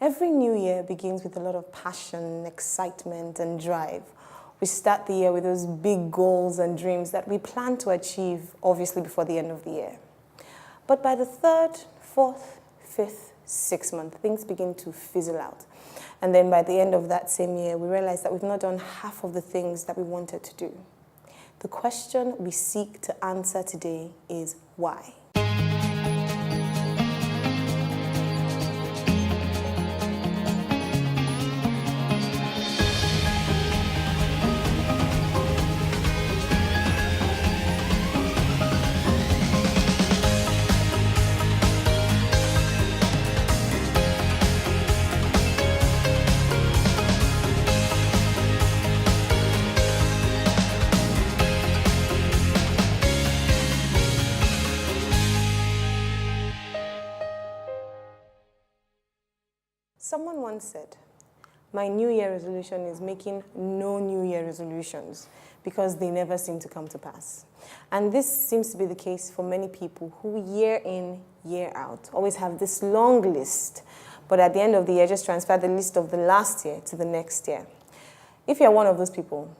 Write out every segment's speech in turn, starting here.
Every new year begins with a lot of passion, excitement, and drive. We start the year with those big goals and dreams that we plan to achieve, obviously, before the end of the year. But by the third, fourth, fifth, sixth month, things begin to fizzle out. And then by the end of that same year, we realize that we've not done half of the things that we wanted to do. The question we seek to answer today is why? Someone once said, my New Year resolution is making no New Year resolutions because they never seem to come to pass. And this seems to be the case for many people who year in, year out, always have this long list, but at the end of the year just transfer the list of the last year to the next year. If you're one of those people,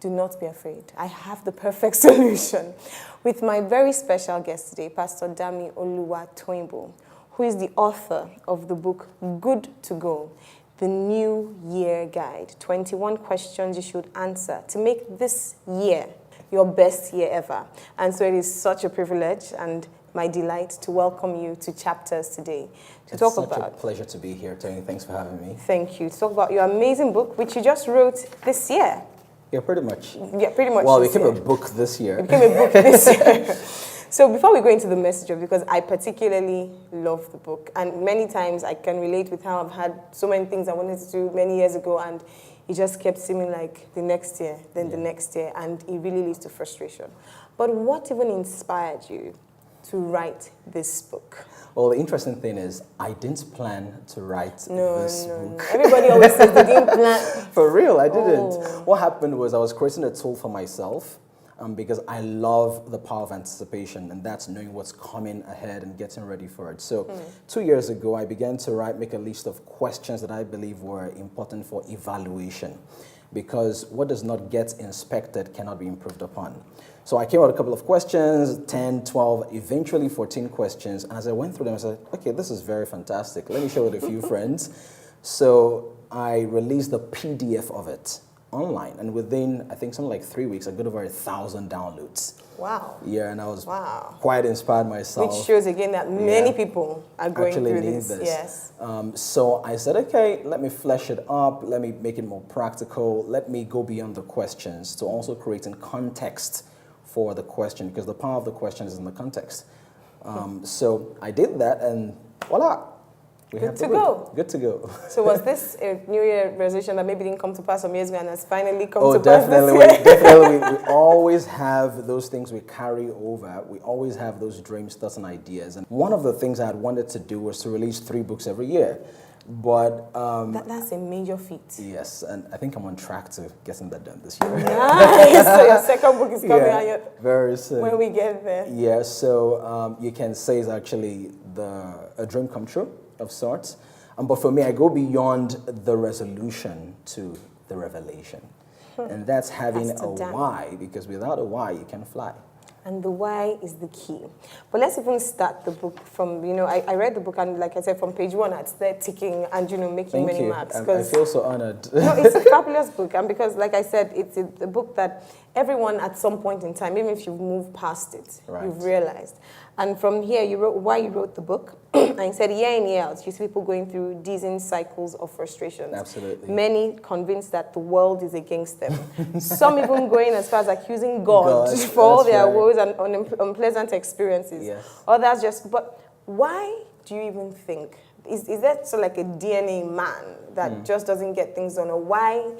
do not be afraid. I have the perfect solution with my very special guest today, Pastor Damilola Oluwatoyinbo, who is the author of the book Good to Go, the New Year Guide, 21 questions you should answer to make this year your best year ever. And so it is such a privilege and my delight to welcome you to Chapters today. It's such a pleasure to be here, Tony. Thanks for having me. Thank you. To talk about your amazing book, which you just wrote this year. Yeah, pretty much. Yeah, pretty much. Well, it became a book this year. It became a book this year. So before we go into the message of, because I particularly love the book, and many times I can relate with how I've had so many things I wanted to do many years ago, and it just kept seeming like the next year, then the next year, and it really leads to frustration. But what even inspired you to write this book? Well, the interesting thing is, I didn't plan to write this book. No. Everybody always says they didn't plan. For real, I didn't. What happened was I was creating a tool for myself because I love the power of anticipation, and that's knowing what's coming ahead and getting ready for it. So 2 years ago, I began to make a list of questions that I believe were important for evaluation, because what does not get inspected cannot be improved upon. So I came out with a couple of questions, 10, 12, eventually 14 questions. And as I went through them, I said, okay, this is very fantastic. Let me share it with a few friends. So I released the PDF of it online. And within, I think, something like 3 weeks, I got over 1,000 downloads. Wow. Yeah, and I was quite inspired myself. Which shows, again, that many people are going through this. Yes. So I said, okay, let me flesh it up. Let me make it more practical. Let me go beyond the questions to also creating context for the question, because the power of the question is in the context. So I did that, and voila. Good to go. Good to go. So was this a New Year resolution that maybe didn't come to pass some years ago and has finally come to pass this year? Definitely. We always have those things we carry over. We always have those dreams, thoughts, and ideas. And one of the things I had wanted to do was to release 3 books every year. But that's a major feat. Yes, and I think I'm on track to getting that done this year. Nice. So your second book is coming out very soon. When we get there. Yeah, so you can say it's actually a dream come true of sorts. But for me, I go beyond the resolution to the revelation. And that's having a why, because without a why, you can't fly. And the why is the key. But let's even start the book from, I read the book, and like I said, from page 1, it's there ticking and, making many marks. I feel so honored. No, it's a fabulous book. And because, like I said, it's a book that everyone at some point in time, even if you've moved past it, you've realized. And from here, you wrote why you wrote the book. And you said year in, year out, you see people going through dizzying cycles of frustrations. Absolutely. Many convinced that the world is against them. Some even going as far as accusing God for all their woes and unpleasant experiences. Yes. Others but why do you even think? Is that sort of like a DNA man that just doesn't get things done? Or why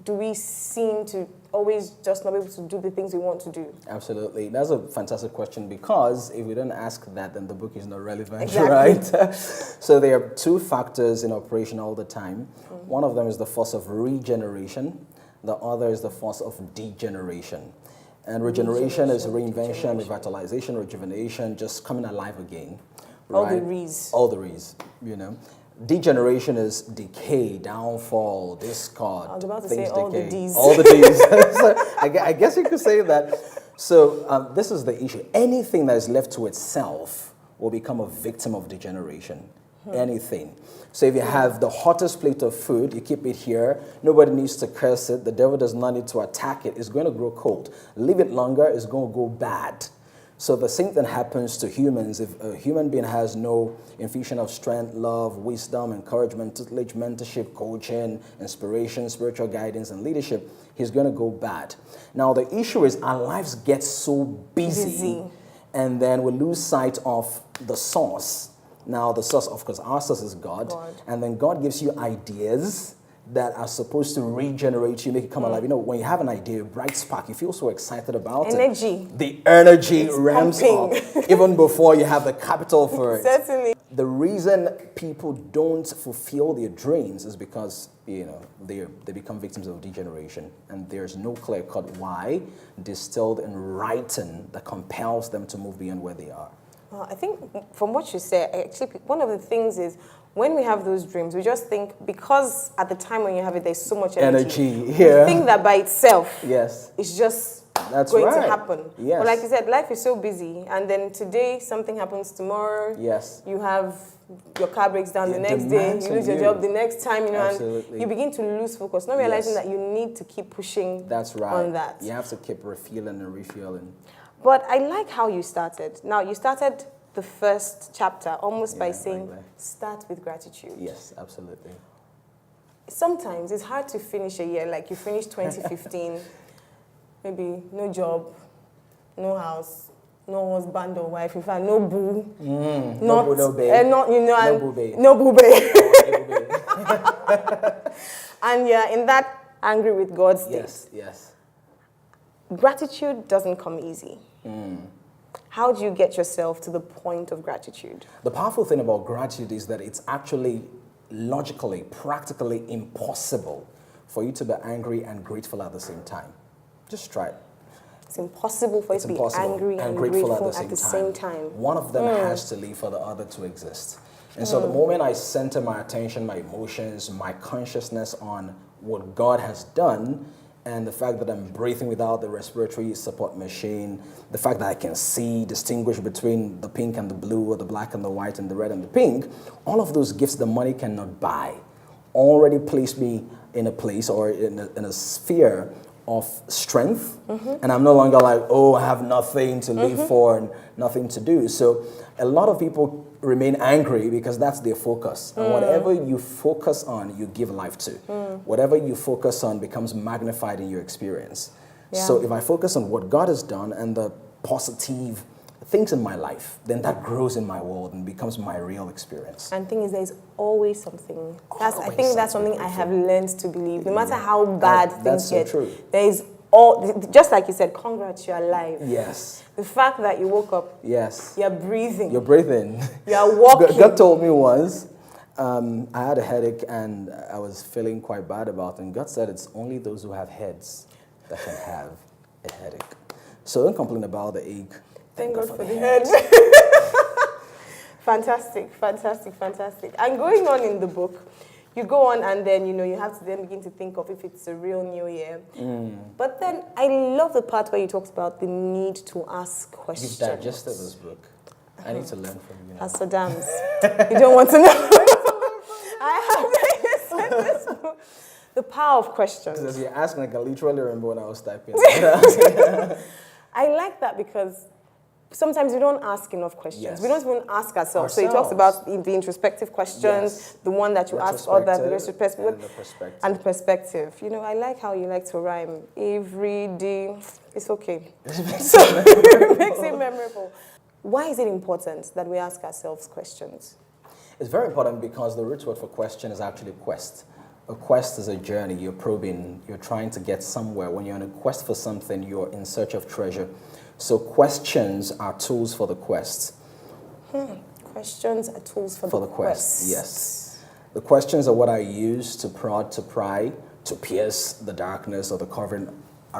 do we seem to always just not be able to do the things we want to do? Absolutely. That's a fantastic question, because if we don't ask that, then the book is not relevant, exactly. Right? So there are 2 factors in operation all the time. One of them is the force of regeneration. The other is the force of degeneration. And regeneration is reinvention, degeneration. revitalization, rejuvenation, just coming alive again. All the re's. All the re's, you know. Degeneration is decay, downfall, discard. I was about to things say all the decay. D's. All the D's. So I guess you could say that. So this is the issue. Anything that is left to itself will become a victim of degeneration. Anything. So if you have the hottest plate of food, you keep it here, nobody needs to curse it, the devil does not need to attack it, it's going to grow cold. Leave it longer, it's going to go bad. So the same thing happens to humans. If a human being has no infusion of strength, love, wisdom, encouragement, tutelage, mentorship, coaching, inspiration, spiritual guidance, and leadership, he's going to go bad. Now the issue is our lives get so busy. And then we lose sight of the source. Now, the source, of course, our source is God. And then God gives you ideas that are supposed to regenerate you, make it come alive. You know, when you have an idea, a bright spark, you feel so excited about it. The energy ramps up even before you have the capital for it. Certainly. The reason people don't fulfill their dreams is because, you know, they become victims of degeneration. And there's no clear-cut why distilled in writing that compels them to move beyond where they are. I think from what you say, actually, one of the things is when we have those dreams, we just think because at the time when you have it, there's so much energy. Yeah. We think that by itself, yes, it's just that's going right. to happen. Yes. But like you said, life is so busy, and then today something happens tomorrow. Yes. You have your car breaks down the next day. You lose your job the next time. You know, Absolutely. and you begin to lose focus, not realizing that you need to keep pushing. That's right. On that. You have to keep refueling and refueling. But I like how you started. Now, you started the first chapter almost by saying, start with gratitude. Yes, absolutely. Sometimes it's hard to finish a year, like you finished 2015, maybe no job, no house, no husband or wife, in fact, no boo. No boo, no babe. Not, you know, no boo babe. No boo babe. And you're in that angry with God state. Yes, yes. Gratitude doesn't come easy. How do you get yourself to the point of gratitude? The powerful thing about gratitude is that it's actually logically, practically impossible for you to be angry and grateful at the same time. Just try it. It's impossible for you to be angry and grateful at the same time. One of them has to leave for the other to exist. And so the moment I center my attention, my emotions, my consciousness on what God has done, and the fact that I'm breathing without the respiratory support machine, the fact that I can see, distinguish between the pink and the blue, or the black and the white, and the red and the pink, all of those gifts that money cannot buy already place me in a place or in a sphere of strength. And I'm no longer like, oh, I have nothing to live for and nothing to do. So a lot of people remain angry because that's their focus. And whatever you focus on, you give life to. Whatever you focus on becomes magnified in your experience. So if I focus on what God has done and the positive things in my life, then that grows in my world and becomes my real experience. And the thing is, there's always something. I think that's something I have learned to believe. No matter how bad things get, there is just like you said, congrats, you're alive. Yes. The fact that you woke up. Yes. You're breathing. You're breathing. You're walking. God told me once, I had a headache and I was feeling quite bad about it. And God said it's only those who have heads that can have a headache. So don't complain about the ache. Thank God for the head. Fantastic, fantastic, fantastic. And going on in the book, you go on and then, you know, you have to then begin to think of if it's a real new year. But then I love the part where you talked about the need to ask questions. You've digested this book. I need to learn from you now. Pastor Dams, you don't want to know. I have digested this book. The power of questions. Because you're asking, I can literally remember when I was typing. I like that because sometimes we don't ask enough questions. Yes. We don't even ask ourselves. So he talks about the introspective questions, the one that you ask others, the retrospective, and the perspective. You know, I like how you like to rhyme. Every day, it's okay. So it makes it memorable. Why is it important that we ask ourselves questions? It's very important because the root word for question is actually quest. A quest is a journey. You're probing, you're trying to get somewhere. When you're on a quest for something, you're in search of treasure. So questions are tools for the quest. Questions are tools for the quest. Yes. The questions are what I use to prod, to pry, to pierce the darkness or the covering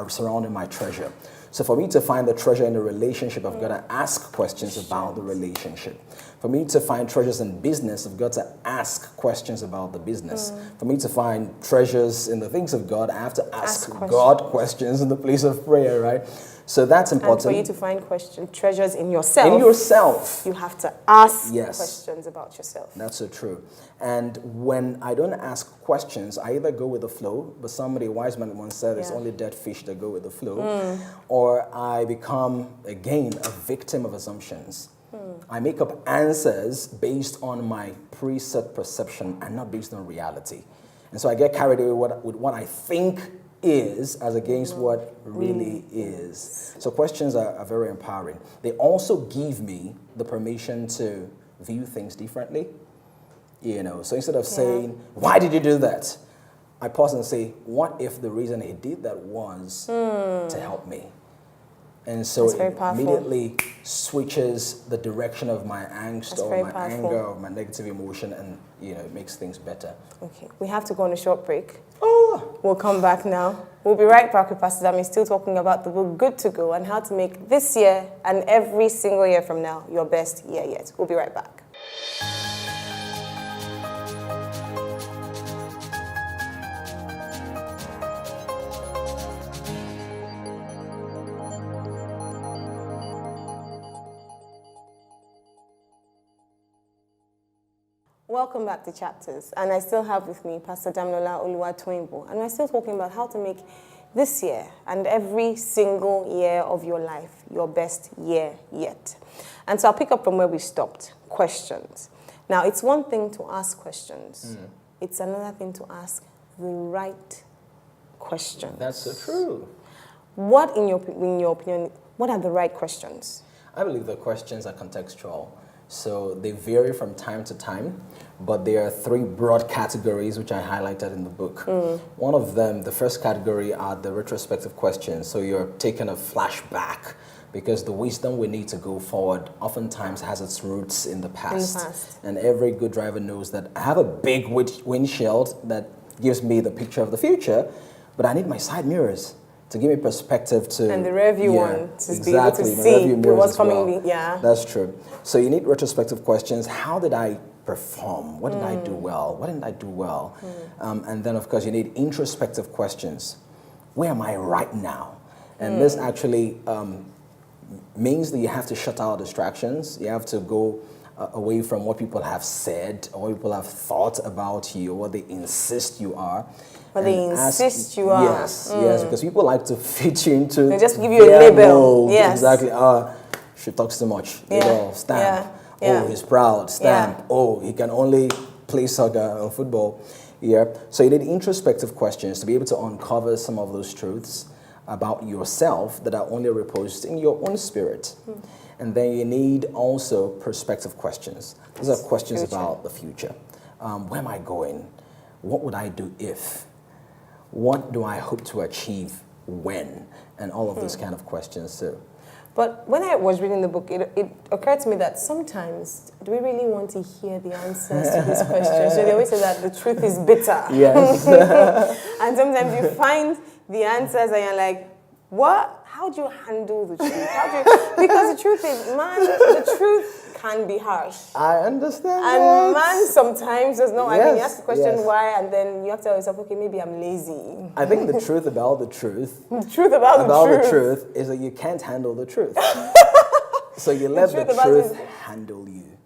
surrounding my treasure. So for me to find the treasure in the relationship, I've got to ask questions about the relationship. For me to find treasures in business, I've got to ask questions about the business. For me to find treasures in the things of God, I have to ask God questions in the place of prayer, right? So that's important. And for you to find treasures in yourself. In yourself. You have to ask questions about yourself. That's so true. And when I don't ask questions, I either go with the flow, but somebody, a wise man once said, it's only dead fish that go with the flow, or I become, again, a victim of assumptions. I make up answers based on my preset perception and not based on reality. And so I get carried away with what I think is as against what really is. So questions are very empowering. They also give me the permission to view things differently. You know, so instead of saying, why did you do that? I pause and say, what if the reason he did that was to help me? And so it immediately switches the direction of my angst or my anger or my negative emotion, and it makes things better. Okay, we have to go on a short break. Oh, we'll come back now. We'll be right back with Pastor Dami, still talking about the book Good to Go and how to make this year and every single year from now your best year yet. We'll be right back. Welcome back to Chapters, and I still have with me Pastor Damilola Oluwatoyinbo, and we're still talking about how to make this year and every single year of your life your best year yet. And so I'll pick up from where we stopped, questions. Now, it's one thing to ask questions. It's another thing to ask the right questions. That's so true. What, in your opinion, what are the right questions? I believe the questions are contextual. So they vary from time to time, but there are three broad categories which I highlighted in the book. One of them, the first category, are the retrospective questions. So you're taking a flashback because the wisdom we need to go forward oftentimes has its roots in the past. And every good driver knows that I have a big windshield that gives me the picture of the future, but I need my side mirrors to give me perspective to... And the rear view one, to be able to see what's coming. Yeah. That's true. So you need retrospective questions. How did I perform? What did I do well? What didn't I do well? And then, of course, you need introspective questions. Where am I right now? And this actually means that you have to shut out distractions. You have to go away from what people have said or what people have thought about you or what they insist you are. But they insist you are. Yes, yes, because people like to fit you into... They just give you a label. Mold. Yes. Exactly. She talks too much. Label, stamp. Oh, he's proud. Stamp. Oh, he can only play soccer or football. Yeah. So you need introspective questions to be able to uncover some of those truths about yourself that are only reposed in your own spirit. And then you need also perspective questions. These are questions about the future. Where am I going? What would I do if? What do I hope to achieve when? And all of those kind of questions too. But when I was reading the book, it occurred to me that sometimes, do we really want to hear the answers to these questions? So they always say that the truth is bitter. Yes. And sometimes you find the answers and you're like, what? How do you handle the truth? Because the truth is, man, the truth can be harsh. I understand. And man sometimes does not. I mean, you ask the question why, and then you have to tell yourself, okay, maybe I'm lazy. I think the truth about the truth. The truth about the truth is that you can't handle the truth. So you let the truth handle you.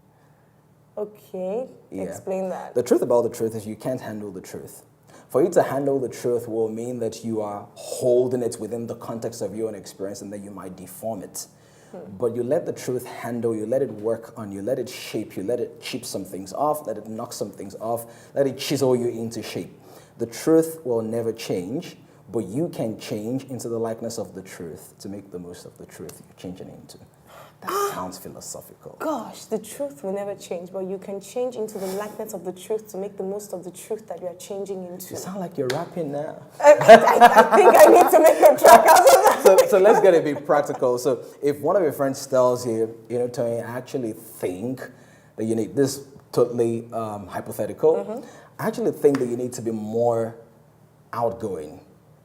Okay, explain that. The truth about the truth is you can't handle the truth. For you to handle the truth will mean that you are holding it within the context of your own experience and that you might deform it. But you let the truth handle you, let it work on you, let it shape you, let it chip some things off, let it knock some things off, let it chisel you into shape. The truth will never change, but you can change into the likeness of the truth to make the most of the truth you're changing into. That sounds philosophical. Gosh, the truth will never change, but you can change into the likeness of the truth to make the most of the truth that you are changing into. You sound like you're rapping now. I think I need to make a track out of that. So let's get a bit practical. So if one of your friends tells you, Tony, I actually think that you need this totally hypothetical. I actually think that you need to be more outgoing.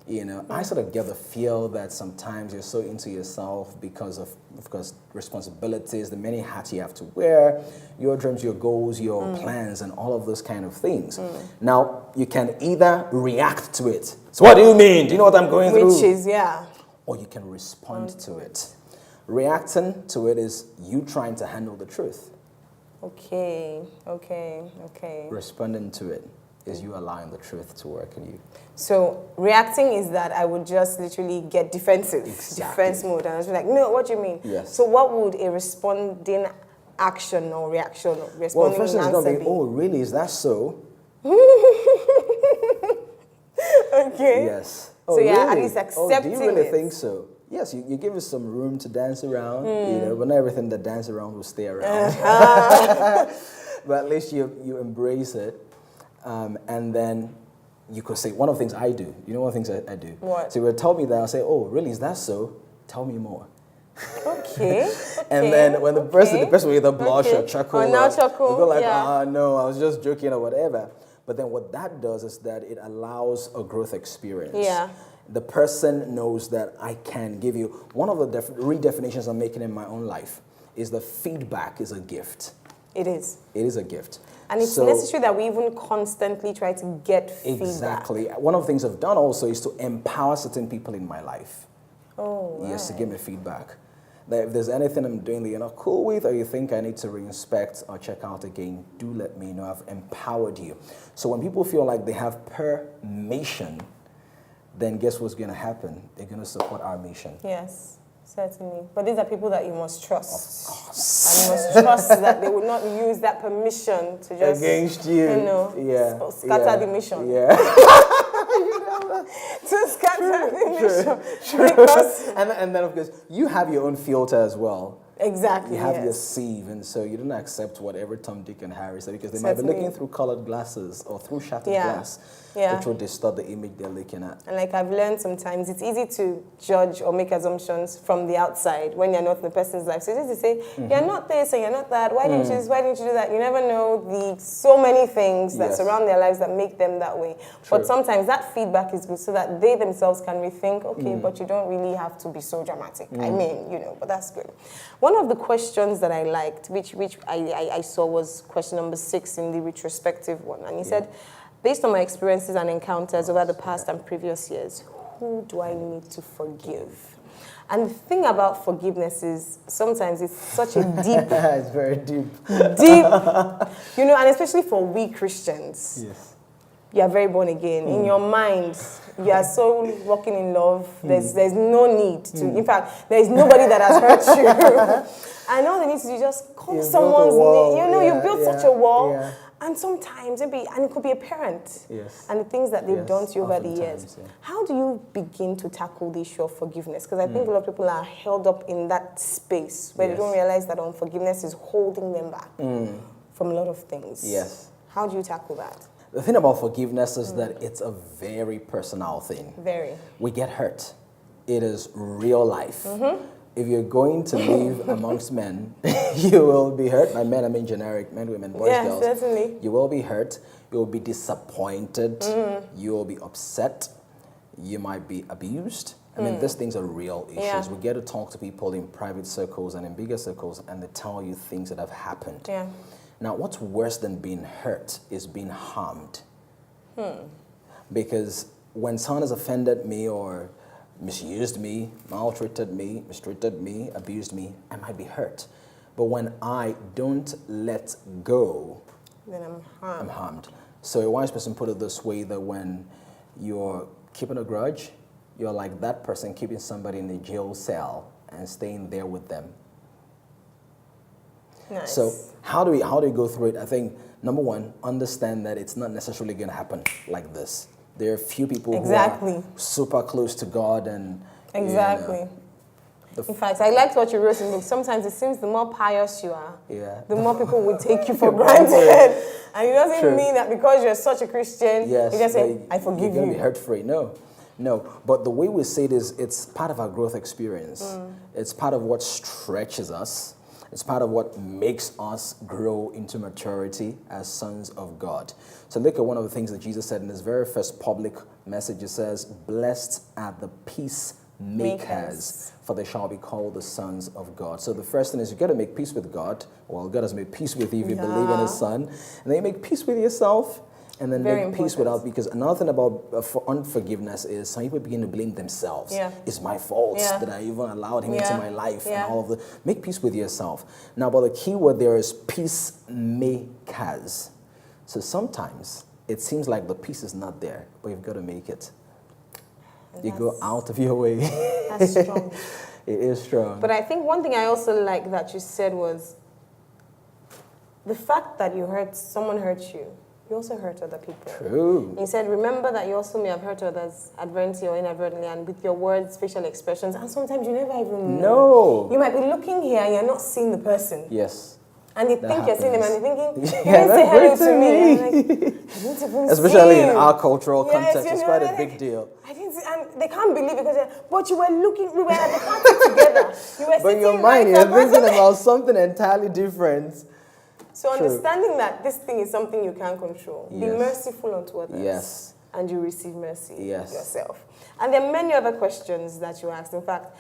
I sort of get the feel that sometimes you're so into yourself because of course, responsibilities, the many hats you have to wear, your dreams, your goals, your plans, and all of those kind of things. Now, you can either react to it. So what do you mean? Do you know what I'm going through? Which is, yeah. Or you can respond to it. Reacting to it is you trying to handle the truth. Okay. Responding to it is you allowing the truth to work in you. So reacting is that I would just literally get defensive, defense mode, and I was like, no, what do you mean? Yes. So what would a responding action or reaction, or responding Well, first thing is answer going to be? be, oh, really? Is that so? Okay. Yes. So Oh, yeah, really? at least accepting do you really it. think so? Yes, you give us some room to dance around, but not everything that dance around will stay around. But at least you embrace it. And then you could say, one of the things I do, one of the things I do? What? So you would tell me that, I'll say, oh, really, is that so? Tell me more. Okay. And then when the person will either blush or chuckle, or now chuckle, or go like, yeah. No, I was just joking or whatever. But then what that does is that it allows a growth experience. Yeah. The person knows that I can give you, one of the redefinitions I'm making in my own life is the feedback is a gift. It is. It is a gift. And it's necessary that we even constantly try to get feedback. Exactly. One of the things I've done also is to empower certain people in my life. Oh, right. Yes, to give me feedback. That if there's anything I'm doing that you're not cool with, or you think I need to reinspect or check out again, do let me know. I've empowered you. So when people feel like they have permission, then guess what's going to happen? They're going to support our mission. Yes, certainly. But these are people that you must trust. Of course. And you must trust that they will not use that permission to just... Against you. Scatter the mission. Yeah. To scatter the mission. True. Because and then, of course, you have your own filter as well. Exactly. You have your sieve, and so you don't accept whatever Tom, Dick, and Harry say, because they might be looking through colored glasses or through shattered glass, which will distort the image they're looking at. And like I've learned sometimes, it's easy to judge or make assumptions from the outside when you're not in the person's life. So it's easy to say, you're not this and you're not that. Why didn't you do that? You never know the so many things that surround their lives that make them that way. True. But sometimes that feedback is good so that they themselves can rethink, okay, but you don't really have to be so dramatic. I mean, but that's good. One of the questions that I liked, which I saw, was question number 6 in the retrospective one. And he said, based on my experiences and encounters over the past and previous years, who do I need to forgive? And the thing about forgiveness is sometimes it's such a deep... It's very deep. Deep, and especially for we Christians. Yes. You are very born again. In your mind, you are so walking in love. There's no need to. In fact, there is nobody that has hurt you. And all they need to do is just call someone's name. You built such a wall. Yeah. And sometimes, and it could be a parent. Yes. And the things that they've done to you over the years. Yeah. How do you begin to tackle the issue of forgiveness? Because I think a lot of people are held up in that space where they don't realize that unforgiveness is holding them back from a lot of things. Yes. How do you tackle that? The thing about forgiveness is that it's a very personal thing. Very. We get hurt. It is real life. If you're going to live amongst men, you will be hurt. By men, I mean generic men, women, boys, girls. Yes, certainly. You will be hurt. You will be disappointed. You will be upset. You might be abused. I mean, these things are real issues. Yeah. We get to talk to people in private circles and in bigger circles, and they tell you things that have happened. Yeah. Now, what's worse than being hurt is being harmed. Because when someone has offended me or misused me, maltreated me, mistreated me, abused me, I might be hurt. But when I don't let go, then I'm harmed. I'm harmed. So a wise person put it this way, that when you're keeping a grudge, you're like that person keeping somebody in a jail cell and staying there with them. Nice. So how do we go through it? I think, number one, understand that it's not necessarily going to happen like this. There are few people who are super close to God and... Exactly. In fact, I liked what you wrote in the book. Sometimes it seems the more pious you are, the more people will take you for granted. And it doesn't mean that because you're such a Christian, you just say, I forgive you. You're going to be hurt-free. No. But the way we say it is, it's part of our growth experience. It's part of what stretches us. It's part of what makes us grow into maturity as sons of God. So look at one of the things that Jesus said in his very first public message, it says, blessed are the peacemakers, for they shall be called the sons of God. So the first thing is you got to make peace with God. Well, God has made peace with you if you believe in his son. And then you make peace with yourself. And then Very make peace without, because another thing about for unforgiveness is some people begin to blame themselves. Yeah. It's my fault that I even allowed him into my life and all of the. Make peace with yourself. Now, but the key word there is peacemakers. So sometimes it seems like the peace is not there, but you've got to make it. You go out of your way. That's strong. It is strong. But I think one thing I also like that you said was the fact that someone hurt you. You also hurt other people. True. You said, remember that you also may have hurt others advertently or inadvertently, and with your words, facial expressions, and sometimes you never even know. You might be looking here and you're not seeing the person. Yes. And you think you're seeing them and you're thinking, you didn't that's say hello to me. me. And I'm like, I didn't even Especially see in you. our cultural context, you it's know, quite a like, big deal. I didn't see, and they can't believe it because, but you were looking, we were at the party together. You were But in your sitting mind, right you're thinking about something entirely different. So understanding that this thing is something you can't control. Be merciful unto others. Yes. And you receive mercy Yes. yourself. And there are many other questions that you asked. In fact,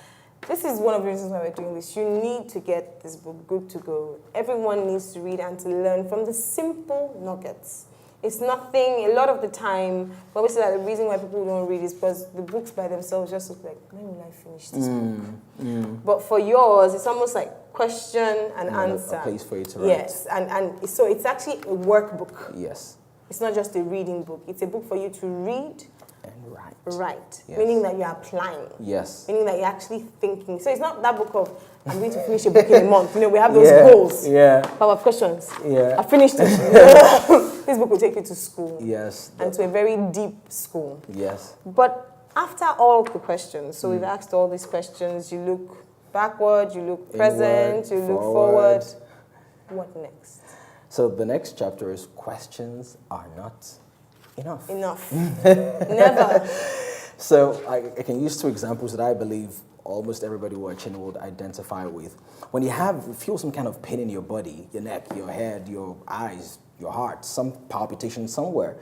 this is one of the reasons why we're doing this. You need to get this book, Good to Go. Everyone needs to read and to learn from the simple nuggets. It's nothing, a lot of the time, when we say that the reason why people don't read is because the books by themselves just look like, when will I finish this book? But for yours, it's almost like question and answer. A place for you to write. Yes, and so it's actually a workbook. Yes. It's not just a reading book. It's a book for you to read And write. Right. Yes. Meaning that you're applying. Yes. Meaning that you're actually thinking. So it's not that book of, I'm going to finish a book in a month. You know, we have those goals. Yeah. Power of questions. Yeah. I finished it. This book will take you to school. Yes. And to a very deep school. Yes. But after all the questions, so we've asked all these questions, you look backward, you look present, you look forward. What next? So the next chapter is questions are not enough. Enough. Never. So I can use two examples that I believe almost everybody watching would identify with. When you feel some kind of pain in your body, your neck, your head, your eyes, your heart, some palpitation somewhere,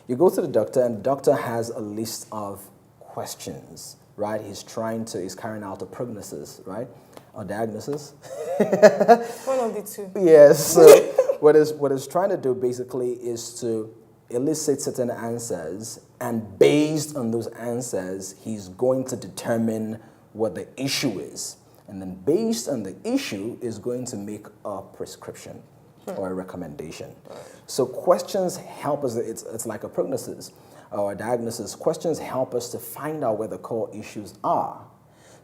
you go to the doctor and the doctor has a list of questions, right? He's carrying out a prognosis, right? Or diagnosis. One of the two. Yes. So what it's trying to do basically is to elicit certain answers, and based on those answers, he's going to determine what the issue is. And then based on the issue, is going to make a prescription or a recommendation. So questions help us, it's like a prognosis or a diagnosis. Questions help us to find out where the core issues are.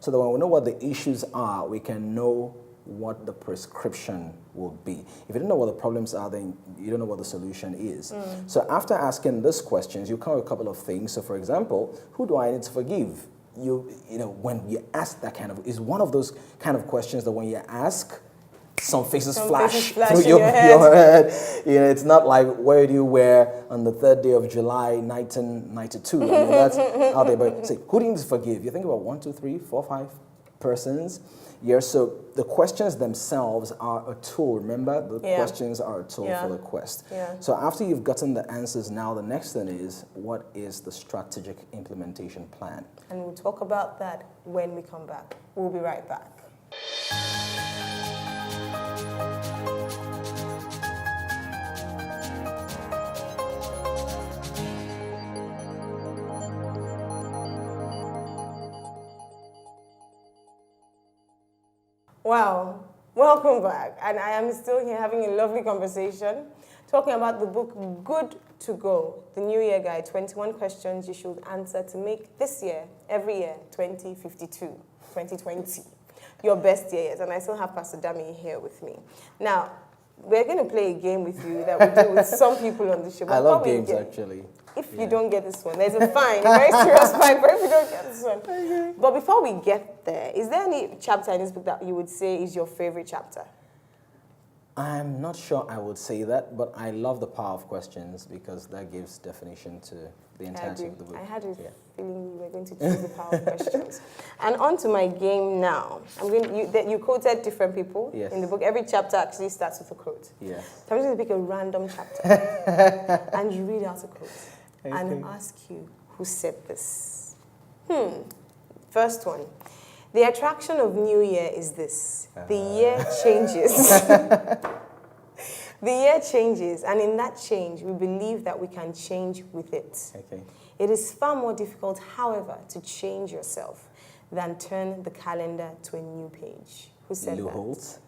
So that when we know what the issues are, we can know what the prescription will be. If you don't know what the problems are, then you don't know what the solution is. So after asking these questions, you come with a couple of things. So for example, who do I need to forgive? You know, when you ask that kind of, is one of those kind of questions that when you ask, some faces flash through your head. You know, it's not like, where do you wear on the 3rd day of July, 1992? I mean, that's out there. But say, who do you need to forgive? You think about 1, 2, 3, 4, 5 persons. Yeah, so the questions themselves are a tool. Remember, the questions are a tool for the quest. Yeah. So after you've gotten the answers, now the next thing is, what is the strategic implementation plan? And we'll talk about that when we come back. We'll be right back. Wow, welcome back. And I am still here having a lovely conversation, talking about the book Good to Go, the New Year Guide, 21 questions you should answer to make this year, every year, 2052, 2020, your best years. And I still have Pastor Dami here with me. Now, we're going to play a game with you that we do with some people on the show. I love games, actually. If you don't get this one, there's a fine, a very serious fine, but if you don't get this one. Okay. But before we get there, is there any chapter in this book that you would say is your favorite chapter? I'm not sure I would say that, but I love the power of questions because that gives definition to the entirety of the book. I had a feeling we were going to choose the power of questions. And on to my game now. You quoted different people in the book. Every chapter actually starts with a quote. Yes. So I'm just going to pick a random chapter and you read out a quote and ask you, who said this. First one. The attraction of New Year is this. The year changes. The year changes, and in that change, we believe that we can change with it. Okay. It is far more difficult, however, to change yourself than turn the calendar to a new page. Who said Lou that? Holtz.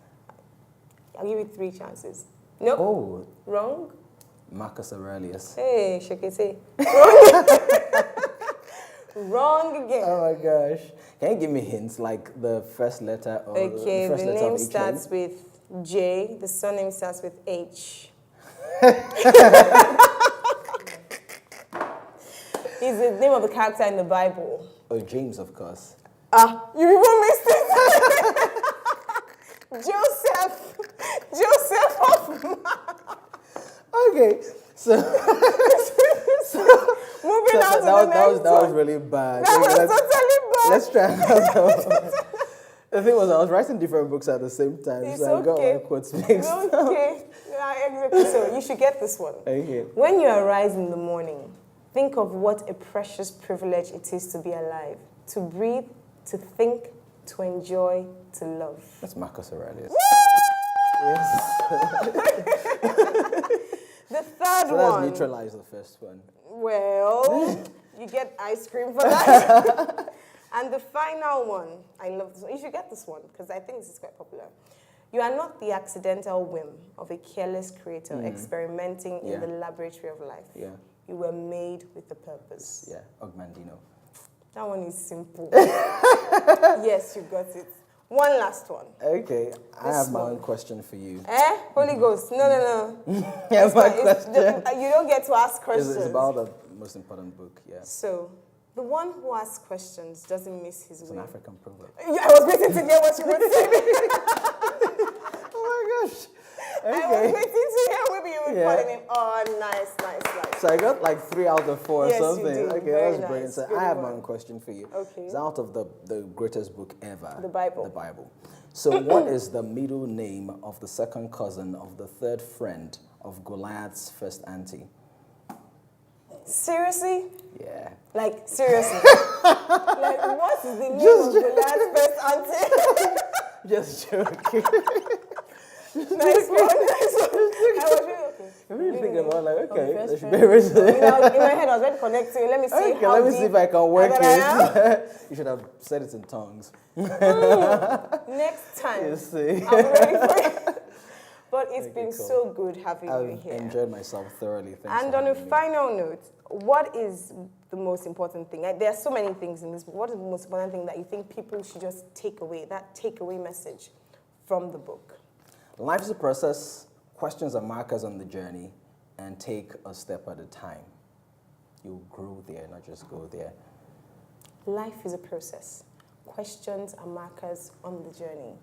I'll give you 3 chances. Nope. Oh. Wrong. Marcus Aurelius. Hey, Shekete. Wrong. Wrong again. Oh my gosh. Can you give me hints, like the first letter or Okay, the first the letter name of each starts name? with J, the surname starts with H. Is the name of the character in the Bible. Oh, James, of course. You even missed it. Joseph. Joseph Hoffman. Okay, so Moving on to the next that was one. really bad. That Okay, was totally bad. let's try another one. The thing was, I was writing different books at the same time, It's so I got okay. my quotes mixed up. Okay. Yeah, exactly. So you should get this one. Okay. When you arise in the morning, think of what a precious privilege it is to be alive, to breathe, to think, to enjoy, to love. That's Marcus Aurelius. Woo! Yes. The third So let's one. neutralize the first one. Well, you get ice cream for that. And the final one, I love this one. You should get this one because I think this is quite popular. You are not the accidental whim of a careless creator experimenting in the laboratory of life. Yeah. You were made with a purpose. Yeah, Ogmandino. That one is simple. Yes, you got it. One last one. Okay, I This have my one. own question for you. Holy Ghost. No. Yeah, my It's- question you don't get to ask questions. is about the most important book, yeah. So, the one who asks questions doesn't miss his It's an way. African proverb. Yeah, I was waiting to hear what you would say. Oh my gosh. I was Okay. waiting to hear maybe you would Yeah. call him. Oh, nice. So I got like 3 out of 4 Yes, or you something. did. Okay, Very that's nice. brilliant. So Good I have my one. own question for you. Okay. It's out of the greatest book ever. The Bible. The Bible. So what is the middle name of the second cousin of the third friend of Goliath's first auntie? Seriously? Yeah. Like, seriously. Like, what is the name of the last first auntie? Just joking. Nice one, nice one. I was really okay. I'm really thinking about like, okay, first there should friend. be everything. In my head, I was ready to connect to you. Let me see Okay, how let me see deep if I can work that I it. You should have said it in tongues. Next time, You see. I'm ready for it. But it's Okay, been cool. so good having you I've here. enjoyed myself thoroughly. Thanks And for on a having me. final note, what is the most important thing? There are so many things in this book. What is the most important thing that you think people should just take away, that takeaway message from the book? Life is a process. Questions are markers on the journey, and take a step at a time. You'll grow there, not just go there. Life is a process. Questions are markers on the journey.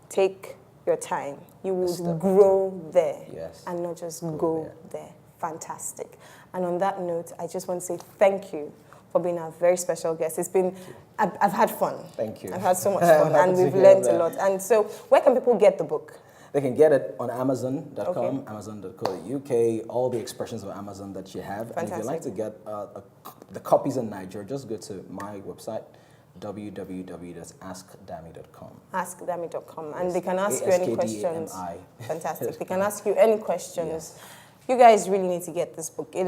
Take your time. You will step. grow there Yes. and not just Go go there. Fantastic. And on that note, I just want to say thank you for being our very special guest. It's been, I've had fun. Thank you. I've had so much I'm fun happy and to we've hear learned a that. lot. And so where can people get the book? They can get it on Amazon.com, Okay. Amazon.co.uk, all the expressions of Amazon that you have. And if you'd like to Fantastic. get the copies in Nigeria, just go to my website, www.askdami.com. AskDami.com. And Yes. they can ask you any questions. ASKDAMI. Fantastic. They can ask you any questions. Yes. You guys really need to get this book. It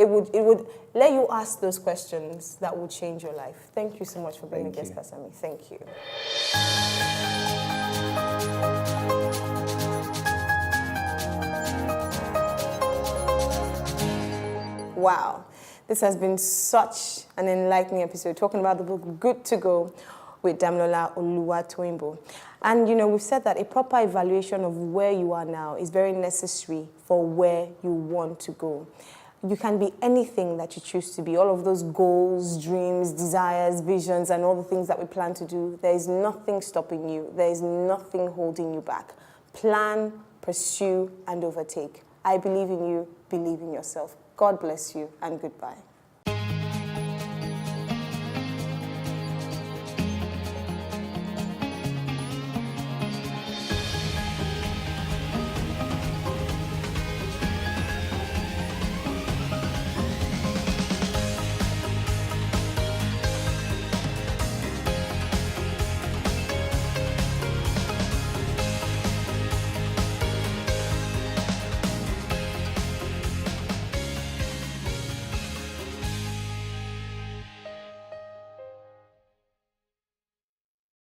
would let you ask those questions that would change your life. Thank you so much for being a Thank guest, you. Kasami. Thank you. Wow. This has been such an enlightening episode, talking about the book Good to Go with Damilola Oluwatoyinbo. And, you know, we've said that a proper evaluation of where you are now is very necessary for where you want to go. You can be anything that you choose to be, all of those goals, dreams, desires, visions, and all the things that we plan to do. There is nothing stopping you. There is nothing holding you back. Plan, pursue, and overtake. I believe in you. Believe in yourself. God bless you, and goodbye.